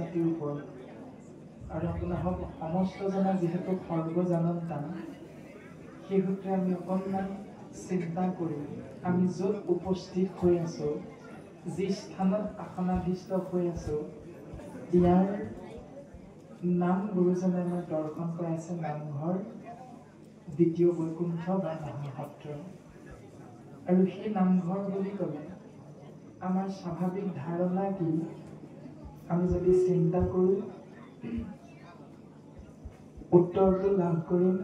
জাতিৰ ওপৰত আৰু আপোনাৰ সমস্ত জনা যিহেতু সৰ্বজানন্তা সেই সূত্ৰে আমি অকণমান চিন্তা কৰি আমি য'ত উপস্থিত হৈ আছোঁ যি স্থানত আসনাধীষ্ঠ হৈ আছোঁ ইয়াৰ নাম গুৰুজনে আমাক দৰ্শন কৰাইছে নামঘৰ দ্বিতীয় বৈকুণ্ঠ বা মহাসত্ৰ আৰু সেই নামঘৰ বুলি ক'লে আমাৰ স্বাভাৱিক ধাৰণা কি আমি যদি চিন্তা কৰোঁ উত্তৰটো লাভ কৰিম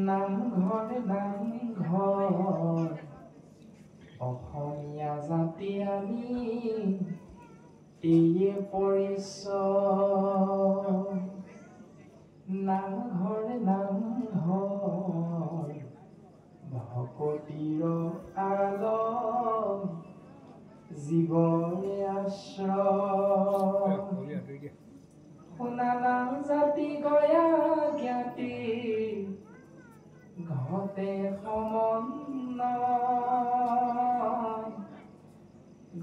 নামঘৰ নামঘৰ অসমীয়া জাতি আমি এইয়ে পৰিচয় নামঘৰ নামঘৰ ভকতিৰ আলম জীৱৰে আশ্ৰয় শুনা নাম জাতি গয়া জ্ঞাতি ঘতে সমন্বয়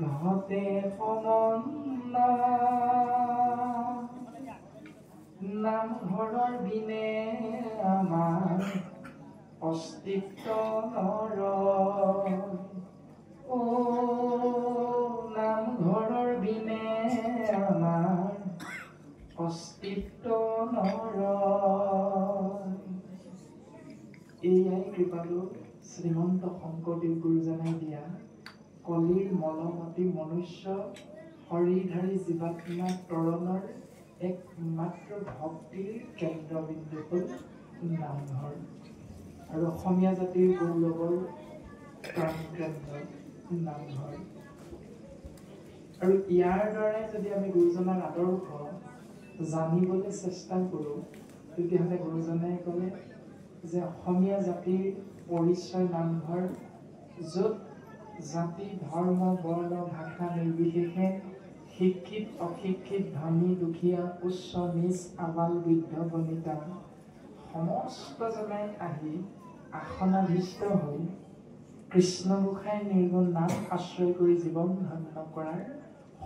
ঘতে সমন্বয় নামঘৰৰ বিনে আমাৰ অস্তিত্ব নৰয় ও নামঘৰৰ বিনে আমাৰ অস্তিত্ব নৰয় এয়াই কৃপালু শ্ৰীমন্ত শংকৰদেৱ গুৰুজনাই দিয়া কলিৰ মলমতি মনুষ্য শৰীৰধাৰী জীৱাত্মা তৰণৰ একমাত্ৰ ভক্তিৰ কেন্দ্ৰবিন্দু হ'ল নামঘৰ আৰু অসমীয়া জাতিৰ গৌৰৱৰ প্ৰাণকেন্দ্ৰ নামঘৰ আৰু ইয়াৰ দ্বাৰাই যদি আমি গুৰুজনাৰ আদৰ্শ জানিবলৈ চেষ্টা কৰোঁ তেতিয়াহ'লে গুৰুজনাই ক'লে যে অসমীয়া জাতিৰ পৰিচয় নামঘৰ য'ত জাতি ধৰ্ম বৰ্ণ ভাষা নিৰ্বিশেষে শিক্ষিত অশিক্ষিত ধনী দুখীয়া উচ্চ নিচ আবাল বৃদ্ধ বনিতা সমস্তজনাই আহি আসনাধীষ্ঠ হৈ কৃষ্ণ গোসাঁই নিৰ্গুণ নাম আশ্ৰয় কৰি জীৱন ধন্য কৰাৰ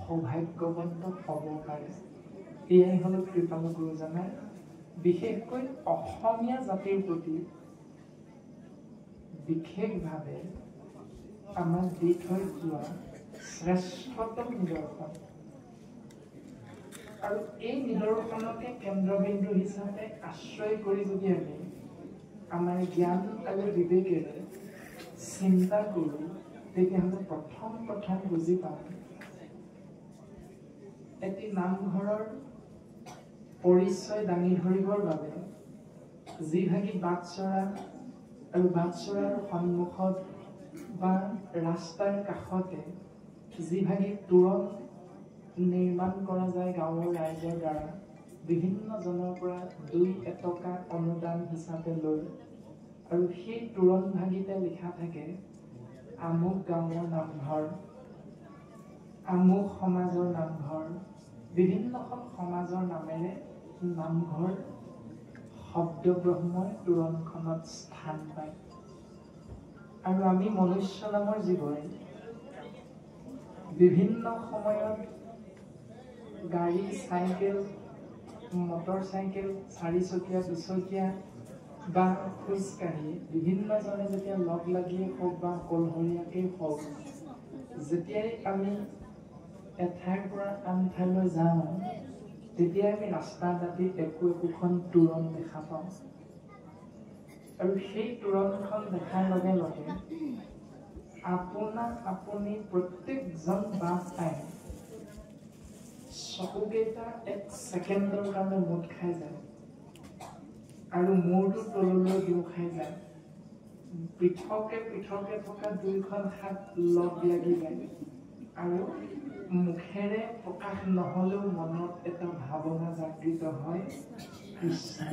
সৌভাগ্যৱন্ত হ'ব পাৰে এয়াই হ'ল কৃপালু গুৰুজনাই বিশেষকৈ অসমীয়া জাতিৰ প্ৰতি বিশেষভাৱে আমাক দি থৈ যোৱা শ্ৰেষ্ঠতম নিদৰ্শন আৰু এই নিদৰ্শনকে কেন্দ্ৰবিন্দু হিচাপে আশ্ৰয় কৰি যদি আমি আমাৰ জ্ঞান আৰু বিবেকেৰে চিন্তা কৰোঁ তেতিয়াহ'লে প্ৰথম বুজি পাম এটি নামঘৰৰ পৰিচয় দাঙি ধৰিবৰ বাবে যিভাগি বাটচৰা আৰু বাটচৰাৰ সন্মুখত বা ৰাস্তাৰ কাষতে যিভাগি তোৰণ নিৰ্মাণ কৰা যায় গাঁৱৰ ৰাইজৰ দ্বাৰা বিভিন্নজনৰ পৰা 2 এটকা অনুদান হিচাপে লৈ আৰু সেই তোৰণ ভাগিতে লিখা থাকে আমুক গাঁৱৰ নামঘৰ আমুক সমাজৰ নামঘৰ বিভিন্নখন সমাজৰ নামেৰে নামঘৰ শব্দ ব্ৰহ্মই তোৰণখনত স্থান পায় আৰু আমি মনুষ্য নামৰ জীৱই বিভিন্ন সময়ত গাড়ী চাইকেল মটৰ চাইকেল 4চকীয়া 2চকীয়া বা খোজকাঢ়ি বিভিন্নজনে যেতিয়া লগ লাগিয়ে হওক বা কলহৰীয়াকেই হওক যেতিয়াই আমি এঠাইৰ পৰা আন ঠাইলৈ যাওঁ তেতিয়াই আমি ৰাস্তা দাঁতিত একোখন তোৰণ দেখা পাওঁ আৰু সেই তোৰণখন দেখাৰ লগে লগে আপুনি প্ৰত্যেকজন বাট আই চকুকেইটা 1 ছেকেণ্ডৰ কাৰণে মুঠ খাই যায় আৰু মূৰটো তললৈ দিও খাই যায় পৃথকে থকা 2খন হাত লগ লাগি যায় আৰু মুখেৰে প্ৰকাশ নহ'লেও মনত এটা ভাৱনা জাগৃত হয় কৃষ্ণ